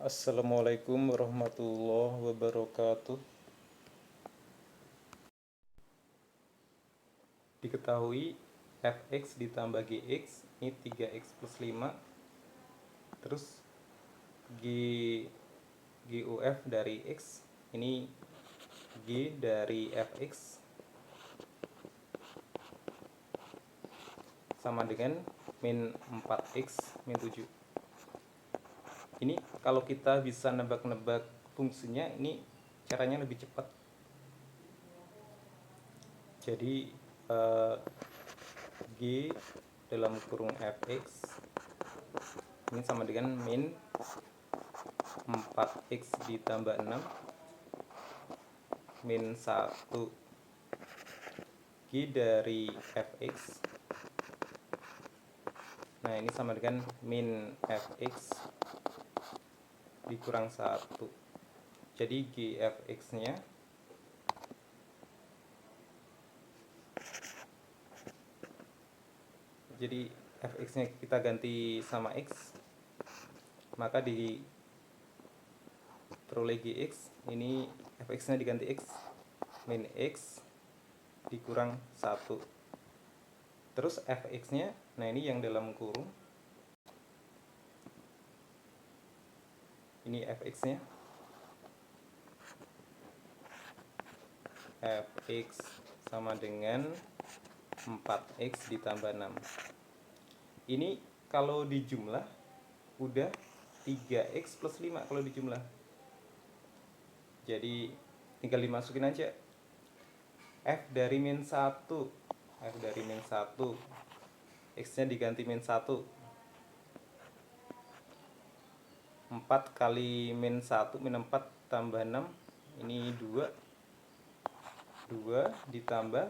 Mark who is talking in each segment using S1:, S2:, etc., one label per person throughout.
S1: Assalamualaikum warahmatullahi wabarakatuh. Diketahui fx ditambah gx ini 3x plus 5. Terus GUF dari x ini G dari fx sama dengan min 4x min 7. Ini kalau kita bisa nebak-nebak fungsinya, ini caranya lebih cepat. Jadi G dalam kurung fx ini sama dengan min 4x ditambah 6 min 1 G dari fx. Nah, ini sama dengan min fx dikurang 1. Jadi gfx-nya jadi fx-nya kita ganti sama x, maka diperoleh gx. Ini fx-nya diganti x, min x dikurang 1. Terus fx-nya, nah ini yang dalam kurung, ini fx-nya, fx sama dengan 4x ditambah 6. Ini kalau dijumlah udah 3x plus 5 kalau dijumlah. Jadi tinggal dimasukin aja f dari min 1, f dari min 1, x-nya diganti min 1. 4 kali min 1, min 4 tambah 6, ini 2. 2 ditambah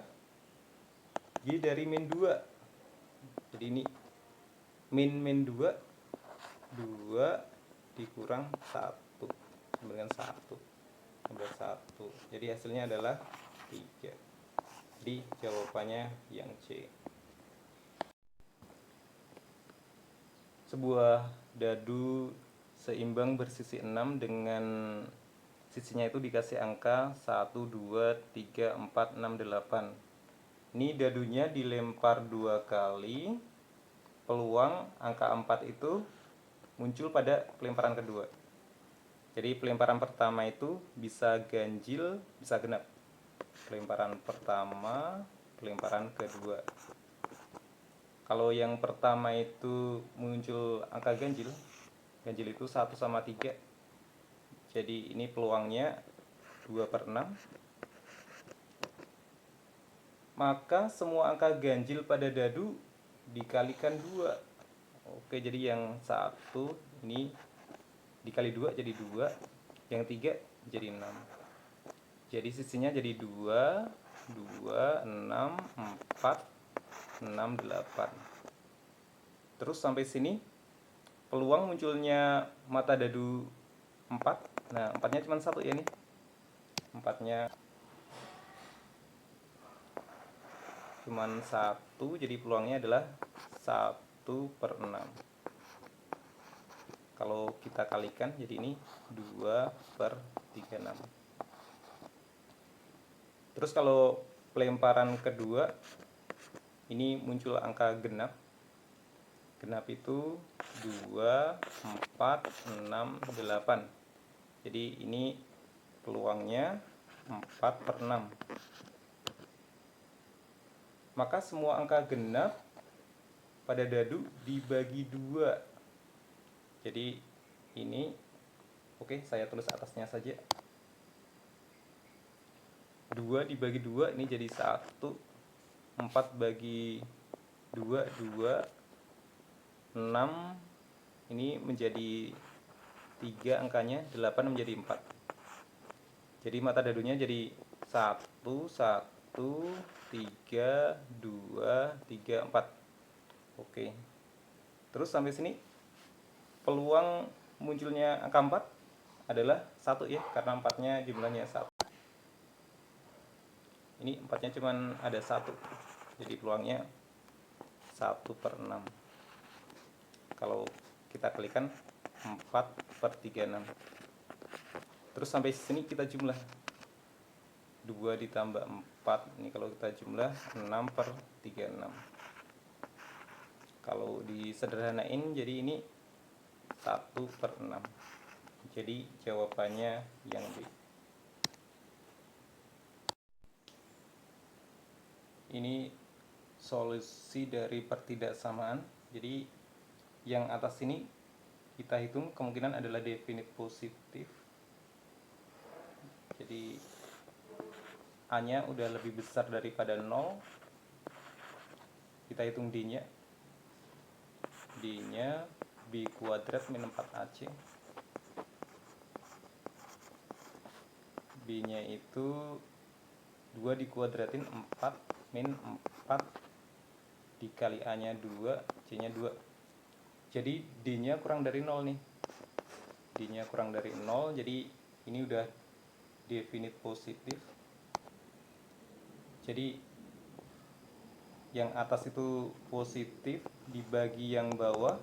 S1: G dari min 2. Jadi ini min 2, 2 dikurang 1 dengan 1. Jadi hasilnya adalah 3. Jadi jawabannya yang C. Sebuah dadu seimbang bersisi 6 dengan sisinya itu dikasih angka 1, 2, 3, 4, 6, 8. Ini dadunya dilempar 2 kali. Peluang angka 4 itu muncul pada pelemparan kedua. Jadi pelemparan pertama itu bisa ganjil, bisa genap. Pelemparan pertama, pelemparan kedua. Kalau yang pertama itu muncul angka ganjil, ganjil itu 1 sama 3. Jadi ini peluangnya 2/6. Maka semua angka ganjil pada dadu dikalikan 2. Oke, jadi yang 1 ini dikali 2 jadi 2, yang 3 jadi 6. Jadi sisinya jadi 2, 2, 6, 4, 6, 8. Terus sampai sini peluang munculnya mata dadu 4. Nah, 4-nya cuma 1 ya nih. 4-nya cuma 1, jadi peluangnya adalah 1/6. Kalau kita kalikan jadi ini 2/36. Terus kalau pelemparan kedua ini muncul angka genap. Genap itu 2, 4, 6, 8. Jadi ini peluangnya 4/6. Maka semua angka genap pada dadu dibagi 2. Jadi ini, oke, saya tulis atasnya saja. 2 dibagi 2 ini jadi 1. 4 bagi 2, 2. 6 ini menjadi 3 angkanya, 8 menjadi 4. Jadi mata dadunya jadi 1, 1, 3, 2, 3, 4. Oke. Terus sampai sini peluang munculnya angka 4 adalah 1 ya, karena 4-nya jumlahnya 1. Ini 4-nya cuma ada 1. Jadi peluangnya 1/6. Kalau kita kalikan 4/36. Terus sampai sini kita jumlah 2 ditambah 4, ini kalau kita jumlah 6/36. Kalau disederhanain jadi ini 1/6. Jadi jawabannya yang B. Ini solusi dari pertidaksamaan. Jadi yang atas ini kita hitung kemungkinan adalah definite positif. Jadi A-nya udah lebih besar daripada 0. Kita hitung D-nya. D-nya B kuadrat min 4AC. B-nya itu 2 dikuadratin 4 min 4 dikali A-nya 2, C-nya 2. Jadi D-nya kurang dari 0 nih. D-nya kurang dari 0, jadi ini udah definite positif. Jadi yang atas itu positif, dibagi yang bawah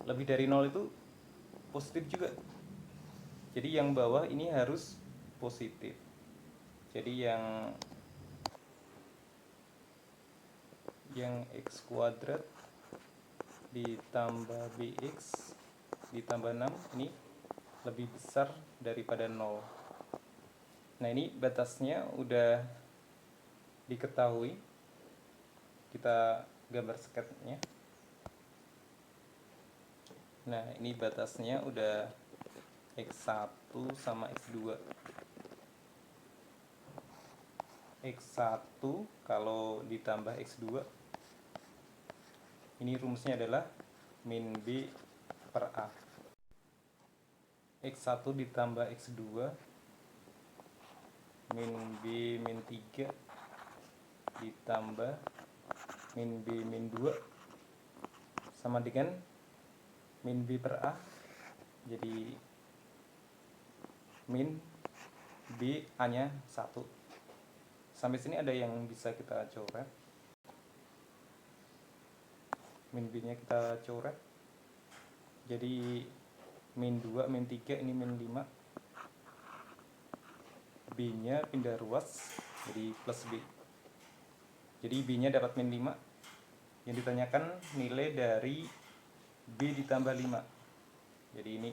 S1: lebih dari 0 itu positif juga. Jadi yang bawah ini harus positif. Jadi yang x kuadrat ditambah bx ditambah 6 ini lebih besar daripada 0. Nah, ini batasnya udah diketahui. Kita gambar sketnya. Nah, ini batasnya udah x1 sama x2. X1 kalau ditambah x2, ini rumusnya adalah min B per A. X1 ditambah x2 min B min 3 ditambah min B min 2 sama dengan min B per A. Jadi min B A-nya 1. Sampai sini ada yang bisa kita coret. Min B-nya kita coret. Jadi min 2, min 3, ini min 5. B-nya pindah ruas, jadi plus B. Jadi B-nya dapat min 5. Yang ditanyakan nilai dari B ditambah 5. Jadi ini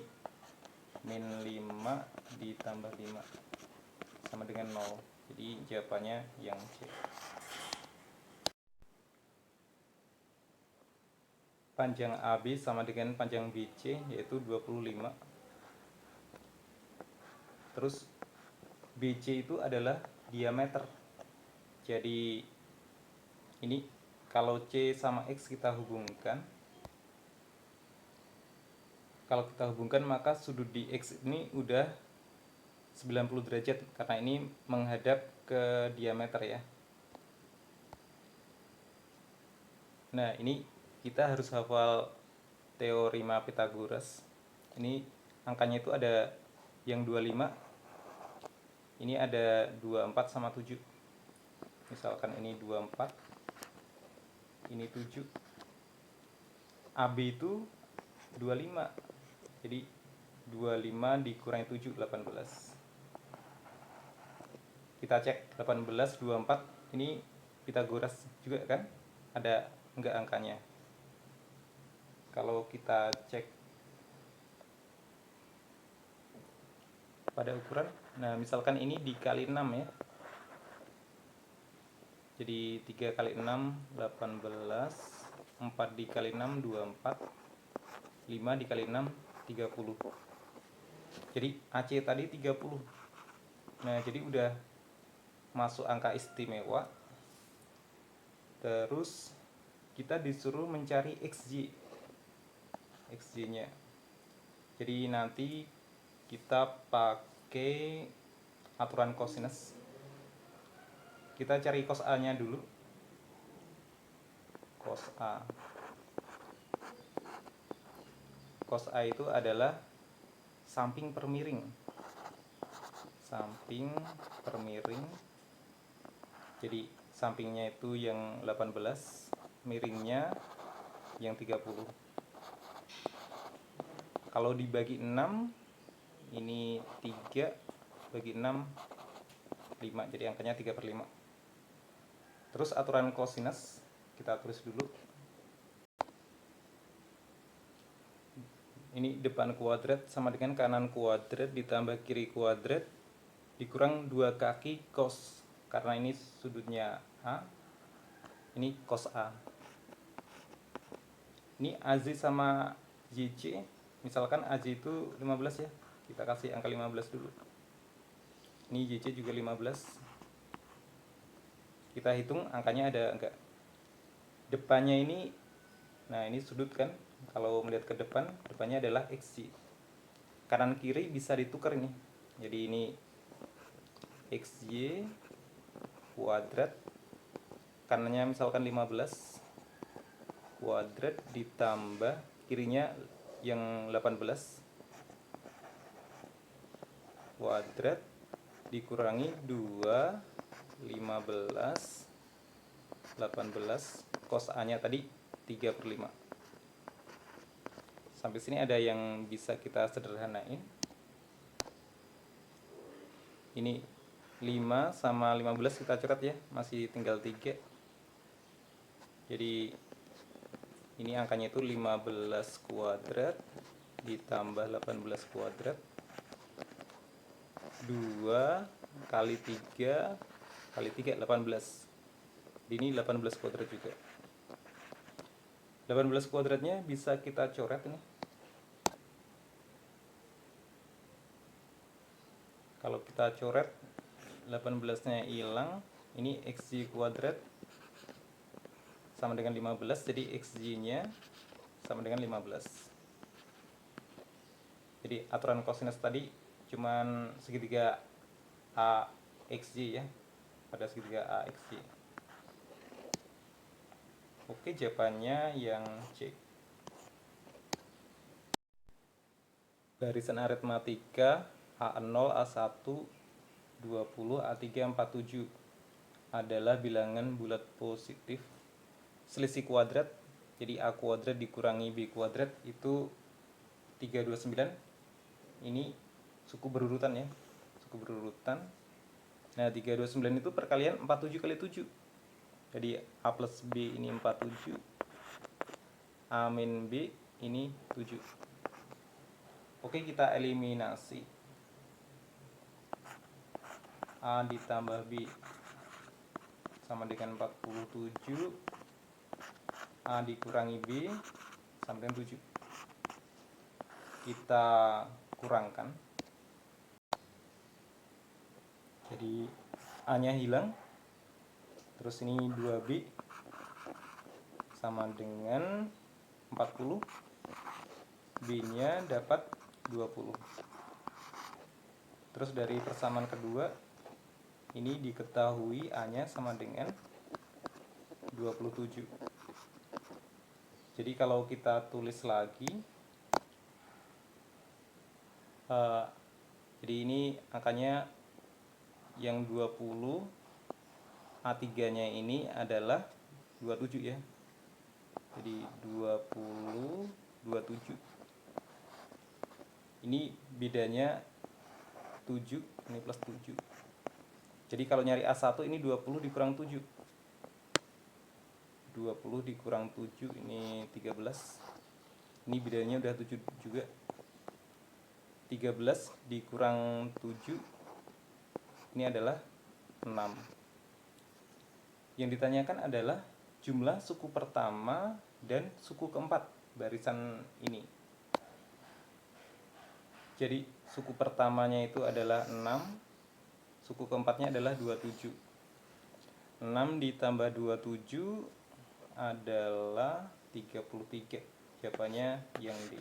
S1: min 5 ditambah 5 sama dengan 0. Jadi jawabannya yang C. Panjang AB sama dengan panjang BC, yaitu 25. Terus BC itu adalah diameter. Jadi ini kalau C sama X kita hubungkan, maka sudut di X ini udah 90 derajat karena ini menghadap ke diameter ya. Nah, ini kita harus hafal teorema Pythagoras. Ini angkanya itu ada yang 25. Ini ada 24 sama 7. Misalkan ini 24, ini 7. AB itu 25. Jadi 25 dikurangi 7, 18. Kita cek 18, 24, ini Pythagoras juga kan? Ada enggak angkanya? Kalau kita cek pada ukuran, nah misalkan ini dikali 6 ya. Jadi 3 kali 6, 18, 4 dikali 6, 24, 5 dikali 6, 30. Jadi AC tadi 30. Nah, jadi udah masuk angka istimewa. Terus kita disuruh mencari XJ-nya. Jadi nanti kita pakai aturan cosinus. Kita cari cos A-nya dulu. Cos A. Cos A itu adalah samping per miring. Samping per miring. Jadi sampingnya itu yang 18, miringnya yang 30. Kalau dibagi 6, ini 3 bagi 6, 5. Jadi angkanya 3/5. Terus aturan cosinus kita tulis dulu. Ini depan kuadrat sama dengan kanan kuadrat ditambah kiri kuadrat dikurang 2 kaki cos. Karena ini sudutnya A, ini cos A. Ini AZ sama JC, misalkan AZ itu 15 ya, kita kasih angka 15 dulu. Ini JC juga 15. Kita hitung angkanya ada enggak. Depannya ini, nah ini sudut kan, kalau melihat ke depan, depannya adalah XY. Kanan kiri bisa ditukar ini. Jadi ini XY kuadrat, kanannya misalkan 15 kuadrat ditambah kirinya yang 18 kuadrat dikurangi 2, 15, 18, cos A nya tadi 3/5. Sampai sini ada yang bisa kita sederhanain. Ini 5 sama 15 kita coret ya, masih tinggal 3. Jadi ini angkanya itu 15 kuadrat ditambah 18 kuadrat 2 kali 3 kali 3 18. Ini 18 kuadrat juga. 18 kuadratnya bisa kita coret ini. Kalau kita coret 18-nya hilang, ini XY kuadrat sama dengan 15, jadi XY-nya sama dengan 15. Jadi aturan cosinus tadi cuman segitiga AXY ya, pada segitiga AXY. Oke, jawabannya yang C. Barisan aritmatika A0, A1, 20, A3, 47 adalah bilangan bulat positif selisih kuadrat. Jadi A kuadrat dikurangi B kuadrat itu 329. Ini suku berurutan ya, suku berurutan. Nah 329 itu perkalian 47 kali 7. Jadi A plus B ini 47, A min B ini 7. Oke, kita eliminasi. A ditambah B sama dengan 47, A dikurangi B sama dengan 7. Kita kurangkan. Jadi A nya hilang. Terus ini 2B sama dengan 40. B nya dapat 20. Terus dari persamaan kedua ini diketahui A nya sama dengan 27. Jadi kalau kita tulis lagi, jadi ini angkanya yang 20, A3 nya ini adalah 27 ya. Jadi 20, 27. Ini bedanya 7, ini plus 7. Jadi kalau nyari A1 ini 20 dikurang 7. 20 dikurang 7 ini 13. Ini bedanya udah 7 juga. 13 dikurang 7 ini adalah 6. Yang ditanyakan adalah jumlah suku pertama dan suku keempat barisan ini. Jadi suku pertamanya itu adalah 6, suku keempatnya adalah 27. 6 ditambah 27 adalah 33. Jawabannya yang D.